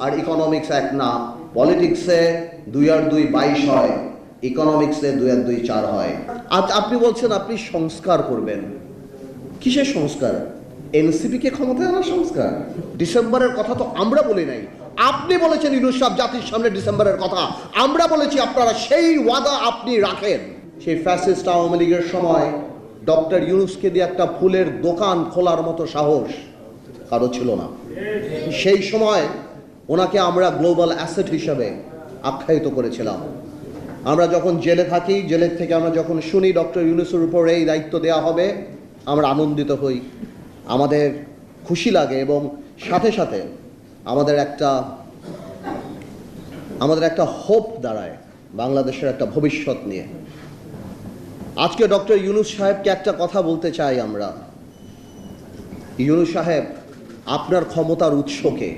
আর economics এক না। পলিটিক্সে 2 আর 2 22 হয়, ইকোনমিক্সে 2 আর 2 4 হয়। আজ আপনি বলছেন আপনি সংস্কার করবেন। কিসের সংস্কার? এনসিপিকে ক্ষমতায় আনার সংস্কার? ডিসেম্বরের কথা তো আমরা বলি নাই, আপনি বলেছেন ইউনূস সাহেব জাতির সামনে ডিসেম্বরের কথা। আমরা বলেছি আপনারা সেই ওয়াদা আপনি রাখেন। সেই ফ্যাসিস্ট আওয়ামী লীগের সময় ডক্টর ইউনূসকে দিয়ে একটা ফুলের দোকান খোলার মতো সাহস কারো ছিল না। সেই সময় ওনাকে আমরা গ্লোবাল অ্যাসেট হিসাবে আখ্যায়িত করেছিলাম। আমরা যখন জেলে থাকি, জেলের থেকে আমরা যখন শুনি ডক্টর ইউনূসের উপর এই দায়িত্ব দেওয়া হবে, আমরা আনন্দিত হই, আমাদের খুশি লাগে এবং সাথে সাথে আমাদের একটা হোপ দাঁড়ায় বাংলাদেশের একটা ভবিষ্যৎ নিয়ে। আজকে ডক্টর ইউনূস সাহেবকে একটা কথা বলতে চাই আমরা। ইউনূস সাহেব, আপনার ক্ষমতার উৎস কে?